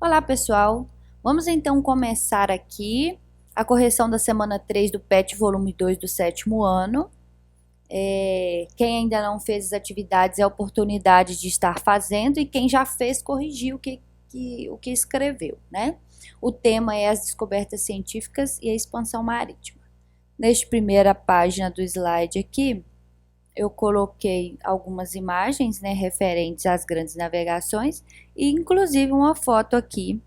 Olá, pessoal! Vamos então começar aqui a correção da semana 3 do PET volume 2 do sétimo ano. Quem ainda não fez as atividades é a oportunidade de estar fazendo e quem já fez corrigir o que escreveu, né? O tema é as descobertas científicas e a expansão marítima. Nesta primeira página do slide aqui, eu coloquei algumas imagens, né, referentes às grandes navegações e inclusive uma foto aqui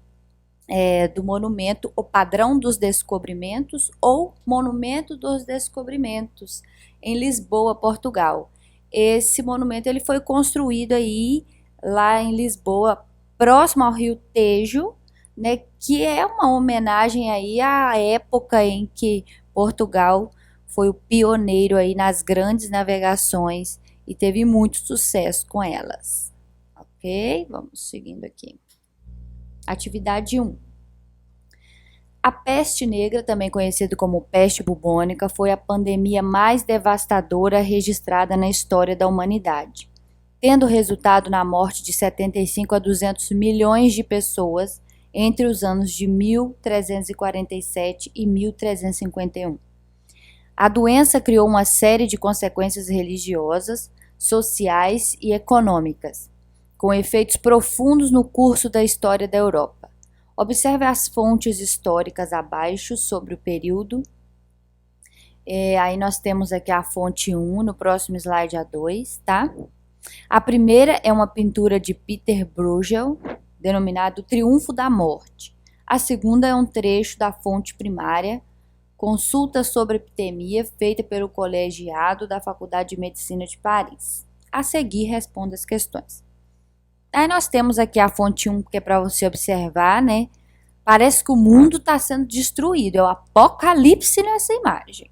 do monumento O Padrão dos Descobrimentos ou Monumento dos Descobrimentos em Lisboa, Portugal. Esse monumento ele foi construído aí lá em Lisboa, próximo ao Rio Tejo, né, que é uma homenagem aí à época em que Portugal foi o pioneiro aí nas grandes navegações e teve muito sucesso com elas. Ok? Vamos seguindo aqui. Atividade 1. A peste negra, também conhecida como peste bubônica, foi a pandemia mais devastadora registrada na história da humanidade, tendo resultado na morte de 75 a 200 milhões de pessoas entre os anos de 1347 e 1351. A doença criou uma série de consequências religiosas, sociais e econômicas, com efeitos profundos no curso da história da Europa. Observe as fontes históricas abaixo sobre o período. Aí nós temos aqui a fonte 1, no próximo slide a 2, tá? A primeira é uma pintura de Peter Bruegel, denominado Triunfo da Morte. A segunda é um trecho da fonte primária, Consulta sobre epidemia, feita pelo colegiado da Faculdade de Medicina de Paris. A seguir, responda as questões. Aí nós temos aqui a fonte 1, que é para você observar, né? Parece que o mundo está sendo destruído, é o apocalipse nessa imagem.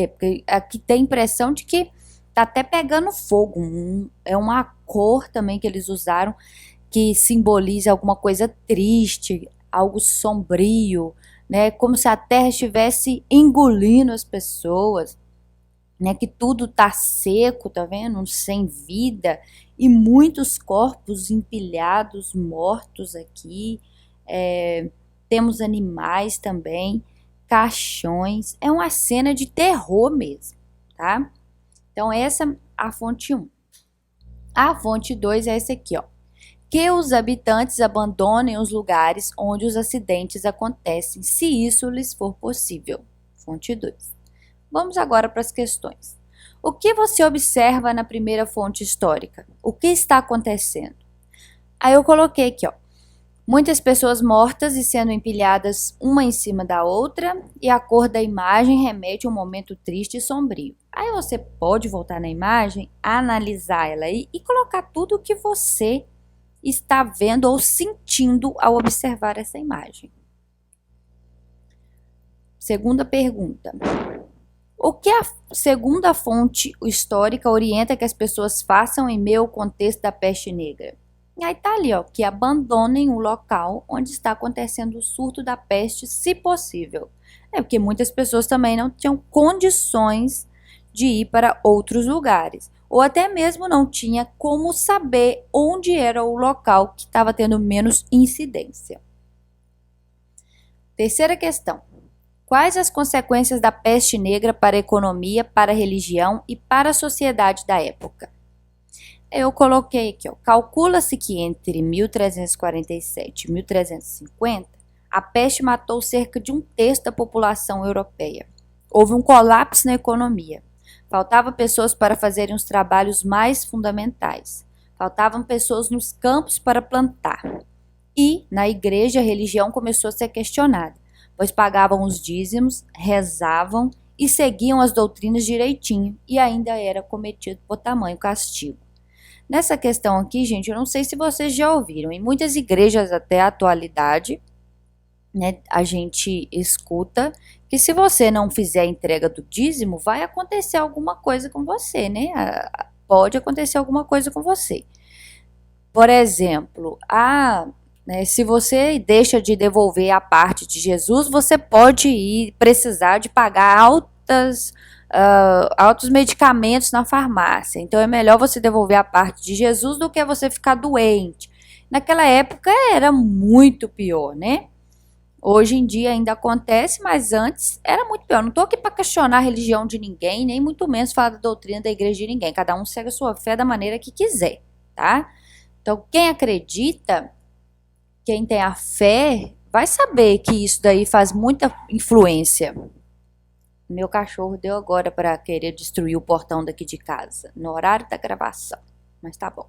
Porque aqui tem a impressão de que está até pegando fogo. É uma cor também que eles usaram, que simboliza alguma coisa triste, algo sombrio, né? Como se a terra estivesse engolindo as pessoas, né? Que tudo tá seco, tá vendo? Sem vida e muitos corpos empilhados, mortos aqui. Temos animais também, caixões. É uma cena de terror mesmo, tá? Então essa é a fonte 1. A fonte 2 é essa aqui, ó. Que os habitantes abandonem os lugares onde os acidentes acontecem, se isso lhes for possível. Fonte 2. Vamos agora para as questões. O que você observa na primeira fonte histórica? O que está acontecendo? Aí eu coloquei aqui, ó, muitas pessoas mortas e sendo empilhadas uma em cima da outra, e a cor da imagem remete a um momento triste e sombrio. Aí você pode voltar na imagem, analisar ela aí e colocar tudo o que você está vendo ou sentindo ao observar essa imagem. Segunda pergunta. O que a segunda fonte histórica orienta que as pessoas façam em meio ao contexto da peste negra? E aí tá ali, ó, que abandonem o local onde está acontecendo o surto da peste, se possível. Porque muitas pessoas também não tinham condições de ir para outros lugares, ou até mesmo não tinha como saber onde era o local que estava tendo menos incidência. Terceira questão. Quais as consequências da peste negra para a economia, para a religião e para a sociedade da época? Eu coloquei aqui, ó, calcula-se que entre 1347 e 1350, a peste matou cerca de 1/3 da população europeia. Houve um colapso na economia. Faltavam pessoas para fazerem os trabalhos mais fundamentais. Faltavam pessoas nos campos para plantar. E, na igreja, a religião começou a ser questionada, pois pagavam os dízimos, rezavam e seguiam as doutrinas direitinho, e ainda era cometido por tamanho castigo. Nessa questão aqui, gente, eu não sei se vocês já ouviram, em muitas igrejas até a atualidade, né, a gente escuta que se você não fizer a entrega do dízimo, vai acontecer alguma coisa com você, né? Pode acontecer alguma coisa com você. Por exemplo, se você deixa de devolver a parte de Jesus, você pode precisar de pagar altos medicamentos na farmácia. Então é melhor você devolver a parte de Jesus do que você ficar doente. Naquela época era muito pior, né? Hoje em dia ainda acontece, mas antes era muito pior. Não estou aqui para questionar a religião de ninguém, nem muito menos falar da doutrina da igreja de ninguém. Cada um segue a sua fé da maneira que quiser, tá? Então, quem acredita, quem tem a fé, vai saber que isso daí faz muita influência. Meu cachorro deu agora para querer destruir o portão daqui de casa, no horário da gravação. Mas tá bom.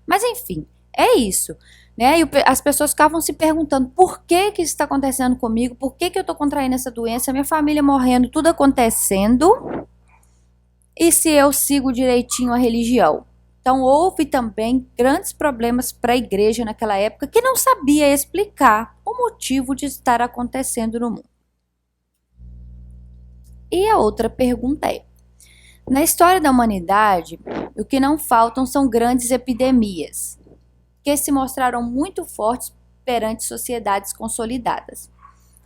Mas enfim, é isso. Né? E as pessoas ficavam se perguntando por que que isso está acontecendo comigo, por que que eu estou contraindo essa doença, minha família morrendo, tudo acontecendo, e se eu sigo direitinho a religião. Então houve também grandes problemas para a igreja naquela época que não sabia explicar o motivo de estar acontecendo no mundo. E a outra pergunta é: na história da humanidade, o que não faltam são grandes epidemias, que se mostraram muito fortes perante sociedades consolidadas.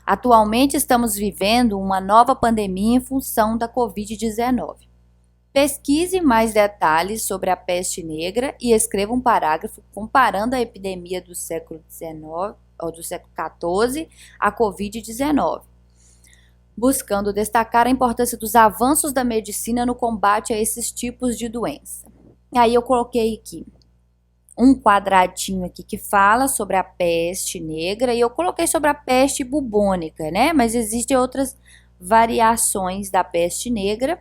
Atualmente estamos vivendo uma nova pandemia em função da Covid-19. Pesquise mais detalhes sobre a peste negra e escreva um parágrafo comparando a epidemia do século XIX ou do século XIV à Covid-19, buscando destacar a importância dos avanços da medicina no combate a esses tipos de doença. Aí eu coloquei aqui um quadradinho aqui que fala sobre a peste negra e eu coloquei sobre a peste bubônica, né? Mas existem outras variações da peste negra,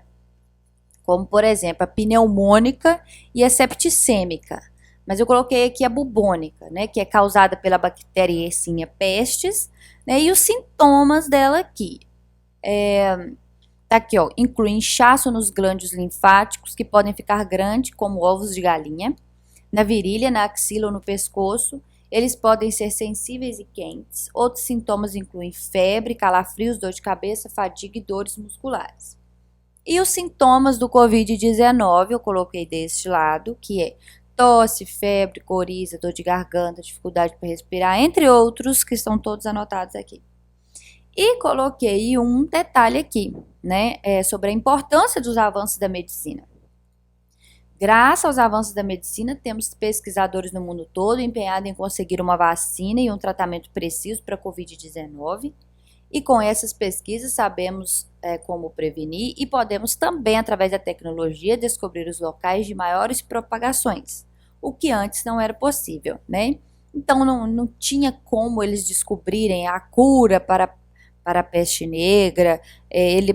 como por exemplo a pneumônica e a septicêmica. Mas eu coloquei aqui a bubônica, né? Que é causada pela bactéria Yersinia pestis, né? E os sintomas dela aqui. Tá aqui, ó, inclui inchaço nos glândulos linfáticos que podem ficar grandes, como ovos de galinha, na virilha, na axila ou no pescoço. Eles podem ser sensíveis e quentes. Outros sintomas incluem febre, calafrios, dor de cabeça, fadiga e dores musculares. E os sintomas do Covid-19 eu coloquei deste lado, que é tosse, febre, coriza, dor de garganta, dificuldade para respirar, entre outros que estão todos anotados aqui. E coloquei um detalhe aqui, né, sobre a importância dos avanços da medicina. Graças aos avanços da medicina, temos pesquisadores no mundo todo empenhados em conseguir uma vacina e um tratamento preciso para a Covid-19. E com essas pesquisas sabemos como prevenir e podemos também, através da tecnologia, descobrir os locais de maiores propagações, o que antes não era possível, né? Então não tinha como eles descobrirem a cura para a peste negra.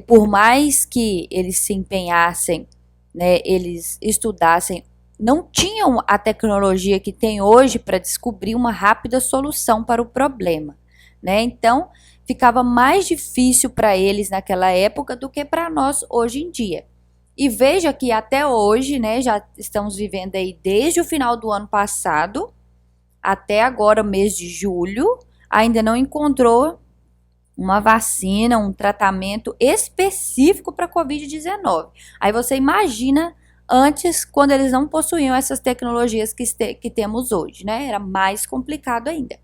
Por mais que eles se empenhassem, né, eles estudassem, não tinham a tecnologia que tem hoje para descobrir uma rápida solução para o problema, né? Então ficava mais difícil para eles naquela época do que para nós hoje em dia. E veja que até hoje, né, já estamos vivendo aí desde o final do ano passado até agora, mês de julho, ainda não encontrou uma vacina, um tratamento específico para a Covid-19. Aí você imagina antes, quando eles não possuíam essas tecnologias que temos hoje, né? Era mais complicado ainda.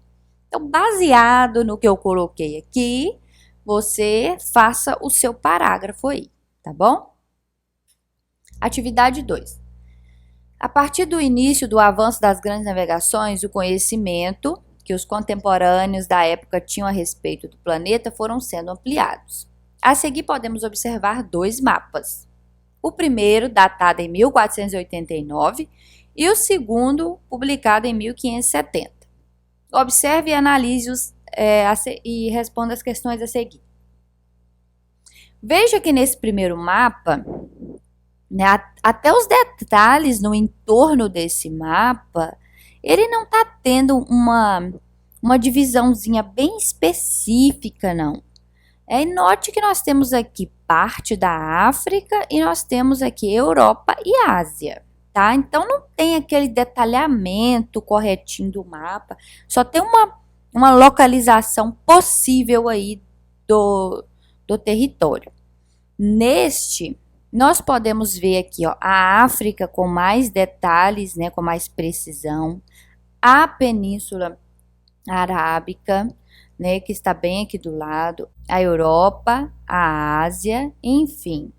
Então, baseado no que eu coloquei aqui, você faça o seu parágrafo aí, tá bom? Atividade 2. A partir do início do avanço das grandes navegações, o conhecimento que os contemporâneos da época tinham a respeito do planeta foram sendo ampliados. A seguir podemos observar 2 mapas. O primeiro, datado em 1489, e o segundo, publicado em 1570. Observe e analise e responda as questões a seguir. Veja que nesse primeiro mapa, né, até os detalhes no entorno desse mapa, ele não está tendo uma divisãozinha bem específica, não. E note que nós temos aqui parte da África e nós temos aqui Europa e Ásia, tá? Então não tem aquele detalhamento corretinho do mapa, só tem uma localização possível aí do território. Neste, nós podemos ver aqui, ó, a África com mais detalhes, né, com mais precisão, a Península Arábica, né, que está bem aqui do lado, a Europa, a Ásia, enfim.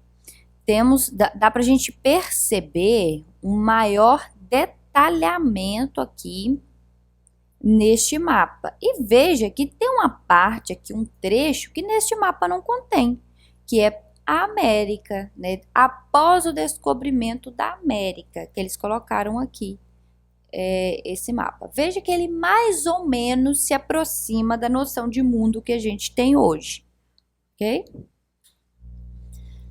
Dá para a gente perceber um maior detalhamento aqui neste mapa. E veja que tem uma parte aqui, um trecho, que neste mapa não contém, que é a América, né? Após o descobrimento da América, que eles colocaram aqui, esse mapa. Veja que ele mais ou menos se aproxima da noção de mundo que a gente tem hoje, ok?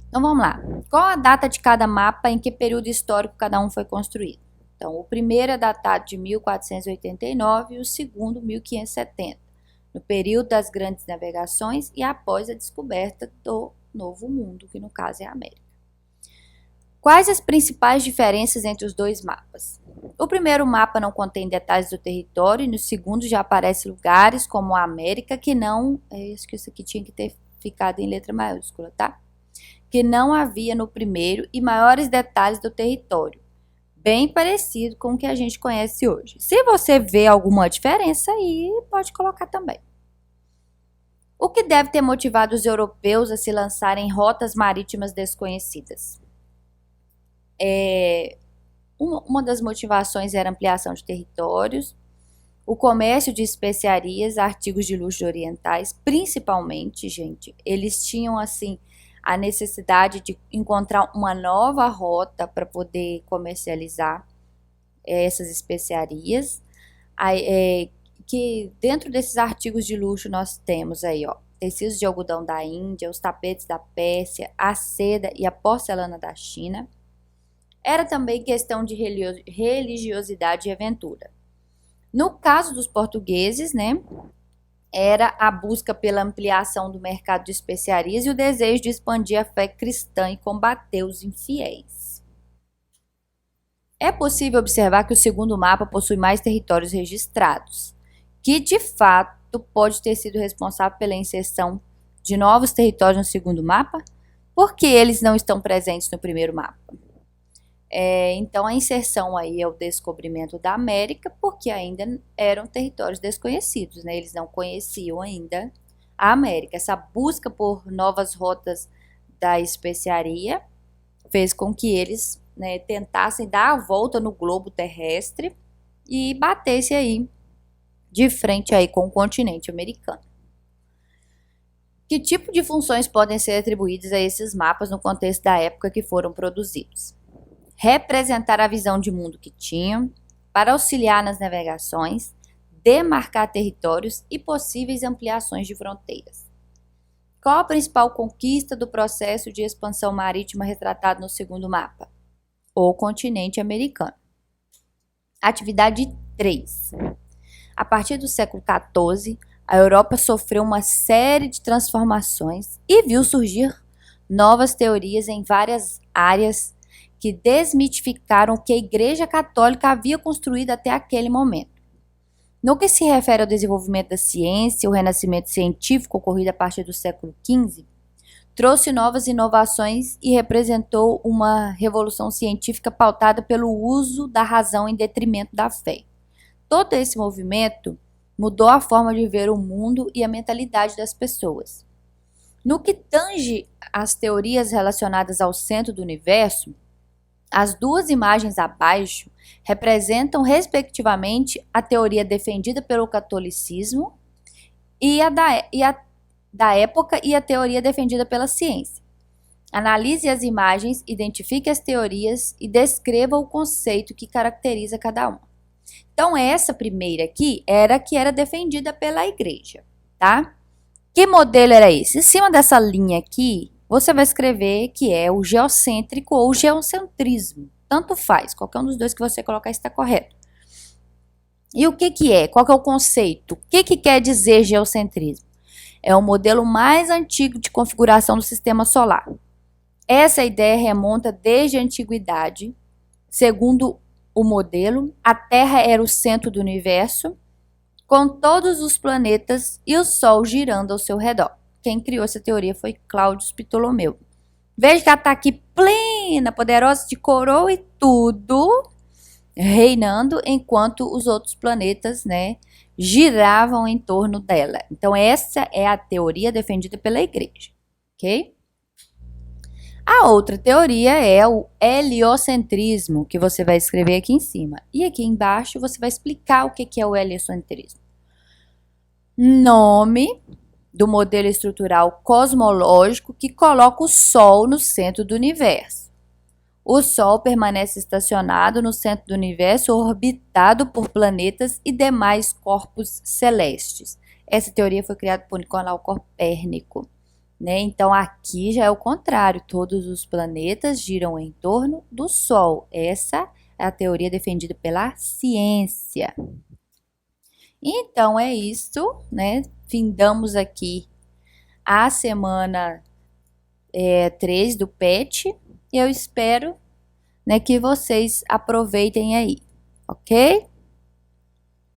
Então vamos lá. Qual a data de cada mapa, em que período histórico cada um foi construído? Então, o primeiro é datado de 1489 e o segundo 1570, no período das grandes navegações e após a descoberta do Novo Mundo, que no caso é a América. Quais as principais diferenças entre os dois mapas? O primeiro mapa não contém detalhes do território e no segundo já aparecem lugares como a América que não... Acho que isso aqui tinha que ter ficado em letra maiúscula, tá? Que não havia no primeiro e maiores detalhes do território, bem parecido com o que a gente conhece hoje. Se você vê alguma diferença aí, pode colocar também. O que deve ter motivado os europeus a se lançarem em rotas marítimas desconhecidas? Uma das motivações era a ampliação de territórios, o comércio de especiarias, artigos de luxo orientais, principalmente, gente, eles tinham assim a necessidade de encontrar uma nova rota para poder comercializar essas especiarias, que dentro desses artigos de luxo nós temos aí, ó, tecidos de algodão da Índia, os tapetes da Pérsia, a seda e a porcelana da China. Era também questão de religiosidade e aventura. No caso dos portugueses, né, era a busca pela ampliação do mercado de especiarias e o desejo de expandir a fé cristã e combater os infiéis. É possível observar que o segundo mapa possui mais territórios registrados, que de fato pode ter sido responsável pela inserção de novos territórios no segundo mapa, porque eles não estão presentes no primeiro mapa. Então a inserção aí é o descobrimento da América, porque ainda eram territórios desconhecidos, né? Eles não conheciam ainda a América. Essa busca por novas rotas da especiaria fez com que eles, né, tentassem dar a volta no globo terrestre e batessem aí de frente aí com o continente americano. Que tipo de funções podem ser atribuídas a esses mapas no contexto da época que foram produzidos? Representar a visão de mundo que tinham, para auxiliar nas navegações, demarcar territórios e possíveis ampliações de fronteiras. Qual a principal conquista do processo de expansão marítima retratado no segundo mapa? O continente americano. Atividade 3. A partir do século XIV, a Europa sofreu uma série de transformações e viu surgir novas teorias em várias áreas que desmitificaram o que a Igreja Católica havia construído até aquele momento. No que se refere ao desenvolvimento da ciência, o renascimento científico ocorrido a partir do século XV, trouxe novas inovações e representou uma revolução científica pautada pelo uso da razão em detrimento da fé. Todo esse movimento mudou a forma de ver o mundo e a mentalidade das pessoas. No que tange às teorias relacionadas ao centro do universo, as duas imagens abaixo representam, respectivamente, a teoria defendida pelo catolicismo e a da época e a teoria defendida pela ciência. Analise as imagens, identifique as teorias e descreva o conceito que caracteriza cada uma. Então, essa primeira aqui era a que era defendida pela igreja, tá? Que modelo era esse? Em cima dessa linha aqui, você vai escrever que é o geocêntrico ou geocentrismo. Tanto faz, qualquer um dos dois que você colocar está correto. E o que é? Qual que é o conceito? O que quer dizer geocentrismo? É o modelo mais antigo de configuração do sistema solar. Essa ideia remonta desde a antiguidade. Segundo o modelo, a Terra era o centro do universo, com todos os planetas e o Sol girando ao seu redor. Quem criou essa teoria foi Cláudio Ptolomeu. Veja que ela está aqui plena, poderosa de coroa e tudo, reinando, enquanto os outros planetas, né, giravam em torno dela. Então, essa é a teoria defendida pela igreja, ok? A outra teoria é o heliocentrismo, que você vai escrever aqui em cima. E aqui embaixo você vai explicar o que é o heliocentrismo. Nome do modelo estrutural cosmológico que coloca o Sol no centro do universo. O Sol permanece estacionado no centro do universo, orbitado por planetas e demais corpos celestes. Essa teoria foi criada por Nicolau Copérnico, né? Então aqui já é o contrário, todos os planetas giram em torno do Sol. Essa é a teoria defendida pela ciência. Então é isso, né? Findamos aqui a semana 3 do PET e eu espero, né, que vocês aproveitem aí, ok?